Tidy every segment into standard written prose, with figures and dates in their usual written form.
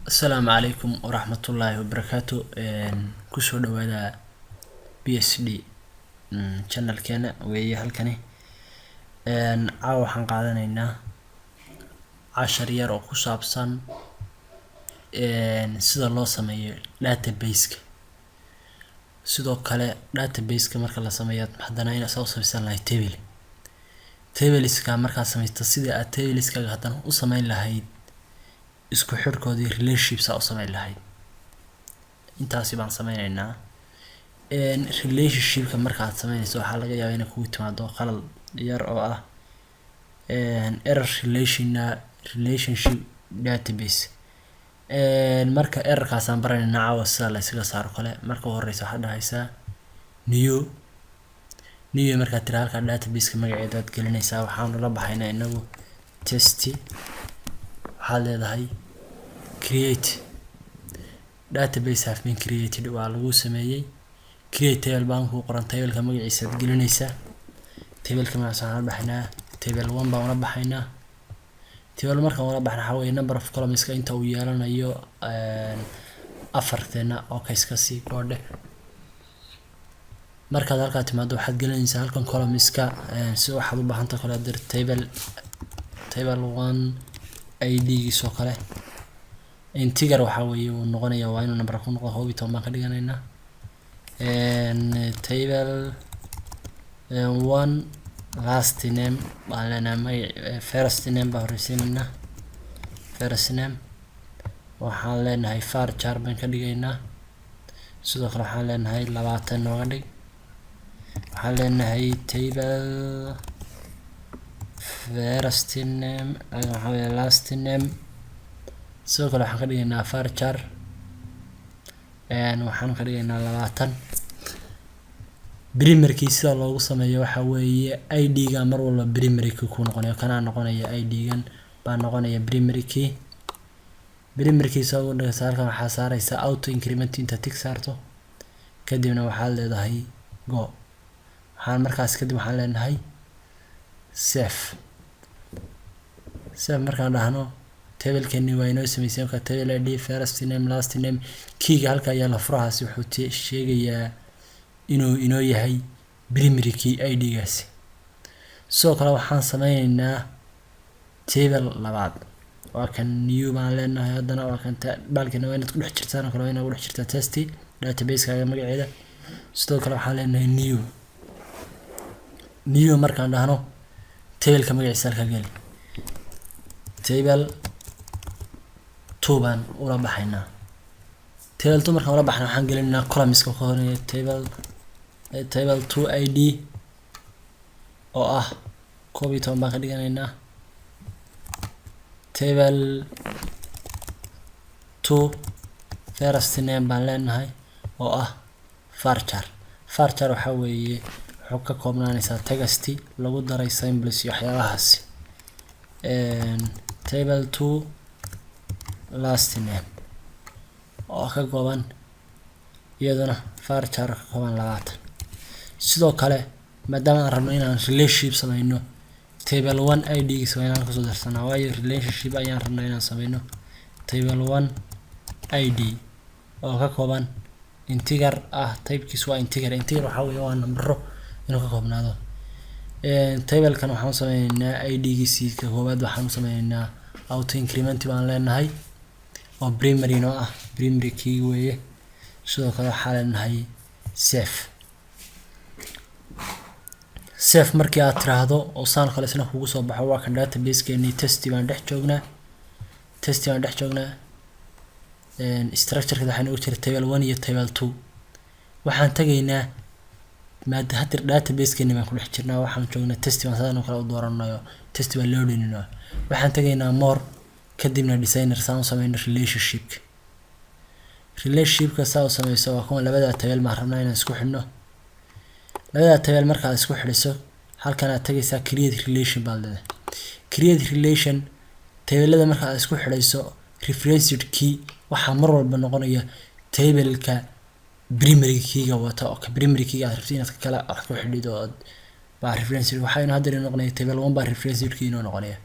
السلام عليكم ورحمة الله وبركاته. كسو دوادا PSD channel keena weeye halkani. Caawa waxaan qaadanaynaa cashar yar oo ku saabsan sida loo sameeyo database-ka. Sidoo kale database-ka marka la sameeyo haddana inaad soo samaysan lahayd tables-ka markaad samaysto sida aad tables-ka haddana u samayn lahayd isku xirkoodii relationships u samayn lahayd. intaasi baan sameynaynaa. Relationship-ka markaad samaynayso waxaa laga yaabaa inay kugu timaado qalad yar oo ah error relationship database. marka errorkaas aan baranaynaa caawa sida la isaga saaro kale. marka horeysa waxaad dhahaysaa new markaad tira halka database-ka magaceeda aad gelinaysaa. waxaan la baxaynaa inagu test. waxaad leedahay create database have been created. waa lagu sameeyay create table baan ku qoran. table-ka magaciisa aad gelinaysaa. table-ka magaciisa waxaan la baxaynaa table 1 baan la baxaynaa. table marka wala baxna waxa weeye number of columns-ka inta uu yeelanayo afarteena oo ka iska sii koodhe. markaad halka timaado waxaad gelinaysaa halkan columns-ka si waxaad u baahan tahay kala dir table 1 ID-giisa kale. integer waxa weeye uu noqonayaa waa inuu number ku noqdo 12 baan ka dhiganaynaa. table 1 last name baan leenahay first name baan horeysiinayna. first name waxaan leenahay varchar baan ka dhigaynaa. sidoo kale waxaan leenahay 20 nooga dhig. waxaan leenahay table first name waxa weeye last name. sidoo kale waxaan ka dhigaynaa varchar waxaan ka dhigaynaa 20. primary key sida loogu sameeyo waxa weeye ID-ga mar walba primary key ku noqonayo kana noqonaya ID-gan baa noqonaya primary key. primary key soo dhigaysa halkan waxaa saaraysa auto increment inta tick saarto kadibna waxaad leedahay go. waxaan markaas kadib waxaan leenahay save markaan dhahno table-keeni waa inoo sameysay marka table ID first name last name keyga halka ayaa la furahaasi wuxuu sheegayaa inuu yahay primary key ID-gaasi. sidoo kale waxaan sameynaynaa table labaad waa kan new baan leenahay. haddana waa kan baalkeena waa inaad ku dhex jirtaan kale waa inaad ku dhex jirtaa test database-kaaga magaceeda. sidoo kale waxaan leenahay new markaan dhahno table-ka magaciisa halka geli. table 2 baan ula baxaynaa. table 2 markaan ula baxna waxaan gelinaynaa columns-ka ka horeeya table 2 ID oo ah 12 baan ka dhiganaynaa. table 2 first name baan leenahay oo ah varchar waxa weeye wuxuu ka koobnaanaysaa text lagu daray symbols iyo waxyaabahaas. table 2 last name oo ka kooban iyadana varchar ka kooban 20. sidoo kale maadaama aan rabno inaan relationship sameyno table 1 ID-giisa waa inaan kusoo darsanaa waayo relationship ayaan rabnaa inaan sameyno. table 1 ID oo ka kooban integer type-kiisu waa integer waxa weeye waa number inuu ka koobnaado. table-kan waxaan sameynaynaa ID-giisa ka koobaad waxaan sameynaynaa auto increment baan leenahay oo primary no ah primary key weeye. sidoo kale waxaan leenahay save markii aad tiraahdo oo saan kale isna kugu soo baxo waa kan database-keeni test baan dhex joognaa. structure-ka waxaan ugu jiray table 1 iyo table 2. waxaan tagaynaa hadda database-keeni baan ku dhex jirnaa. waxaan joognaa test baan sidaan kale u dooranayo test baan loo dhiganayo. waxaan tagaynaa more kadibna designer saan u sameyno relationship-ka saa u sameyso waa kuwan labada table baan rabnaa inaan isku xidhno. labada table markaad isku xidhiso halkan aad tagaysaa create relation baad leedahay. create relation table-da markaad isku xidhayso referenced key waxaa mar walba noqonaya table-ka primary key-ga wata oo ka primary key aad rabto inaad kala wax ku xidhido baa referenced waxayna hadda noqonaya table 1 baa referenced key inoo noqonaya.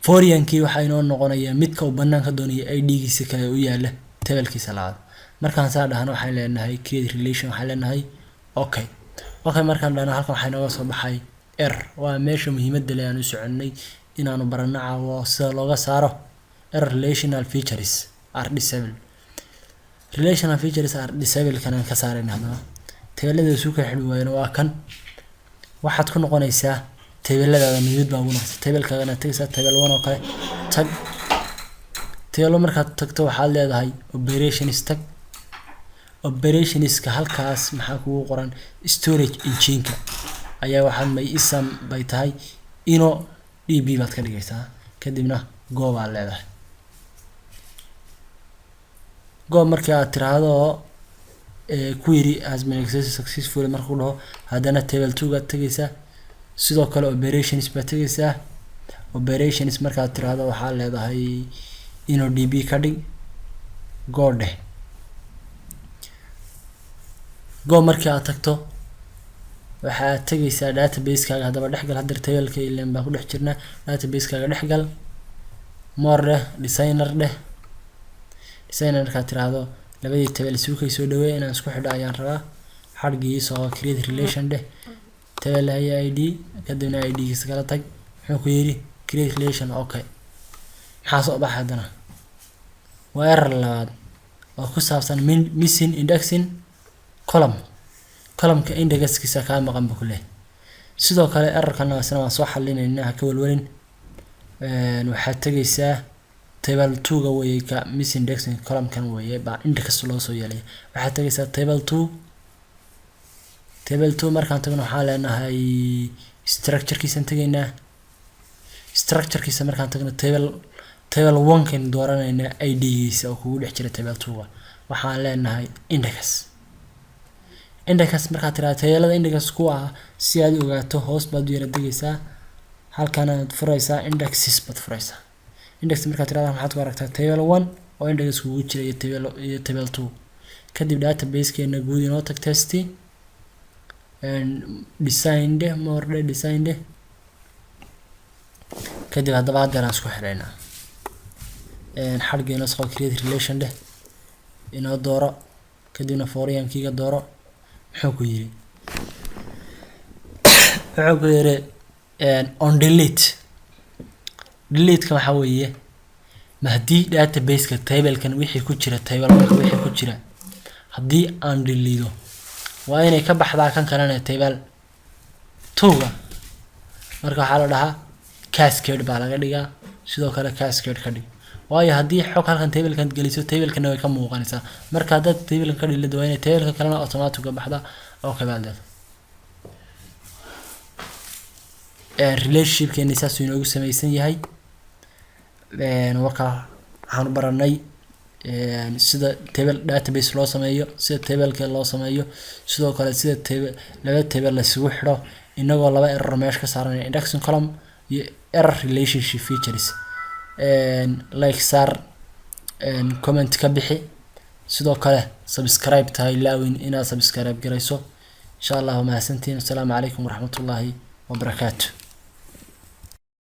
foreign-kii waxaa inoo noqonaya midka uu banaanka doonaya ID-giisa kale u yaala tabelkiisa labaad. markaan saa dhahno waxaan leenahay create relation, waxaan leenahay okay. markaan dhahno halkan waxaa inooga soo baxay error. waa meesha muhiimadda leh aan u soconay inaanu barano caawo sida looga saaro error. relational features are disabled. relational features are disabled kanaan ka saarayna hadaba. tabelada isu kala xidhi waayna waa kan. waxaad ku noqonaysaa tabeladaada miyuud baa ugu noqotay. tabelkaagana tagaysaa table 1 oo kale tag. table markaad tagto waxaad leedahay operations tag. operationska halkaas maxaa kugu qoran storage engine-ka ayaa waxaad may isam bay tahay ino db baad ka dhigaysaa. kadibna go baad leedahay. go markii aad tiraahdo query has been accessed successfully markuu dhaho haddana table 2 gaad tagaysaa. sidoo kale operations baad tagaysaa. operations markaad tiraahdo waxaa leedahay ino db ka dhig go dheh. go markii aad tagto waxaad tagaysaa database-kaaga. haddaba dhexgal haddar tabelka ileen baan ku dhex jirnaa. database-kaaga dhexgal more dheh designer dheh. designer markaad tiraahdo labadii tabel isuukay soo dhaweey inaan isku xidho ayaan rabaa. xadhgiisa oo create relation dheh tabel haya id kadibna id-giisa kala tag. muxuu ku yidhi create relation okay. maxaa soo baxay haddana waa error labaad oo ku saabsan missing indexing column-ka indexkiisa kaa maqan buu ku leeyahay. sidoo kale errorkana isna waan soo xalinaynaa ha ka walwalin. waxaad tagaysaa table 2 ga weeye ka missing indexing column-kan weeye baa index loo soo yeelay. waxaad tagaysaa table 2 markaan tagno waxaa leenahay structure-kiisan tagaynaa. structure-kiisa markaan tagno table 1 kan dooranaynaa ID-giisa oo kugu dhex jira table 2 ga. waxaan leenahay index markaad tiraahdo tabelada index ku ah si aad u ogaato hoos baad u yara degaysaa. halkan aad furaysaa indexes baad furaysaa. index markaad tiraahdo maxaad ku aragtaa table 1 oo index kugu jira iyo table 2. kadib database-keena guud inoo tag test and design de more de design de. kadib haddaba hadda aan isku xidhaynaa xadhgeena soo create relation de inoo dooro. kadibna foreign-kiiga dooro. muxuu ku yiri on delete-ka waxaa weeye ma haddii database-ka table-kan wixii ku jira table 1 wixii ku jira haddii aan deleedo waa inay ka baxdaa kan kalena table 2 ga. marka waxaa la dhahaa cascade baa laga dhigaa. sidoo kale cascade ka dhig waayo haddii xog halkan tabelkan geliso tabelkana way ka muuqanaysaa. marka haddaad tabelkan ka dhigto waa inay tabelka kalena automatic ka baxda oo kabaaldad. relationship-keeni saas uu inoogu samaysan yahay. waxaan baranay sida table database loo sameeyo, sida tabelka loo sameeyo, sidoo kale sida laba table la isugu xidho inagoo laba error meesha ka saaranaya indexing column iyo error relationship features. like saar comment ka bixi. sidoo kale subscribe tahay laawin inaad subscribe garayso. insha Allah mahadsantiin. assalaamu calaykum waraxmatullaahi wabarakaatuh.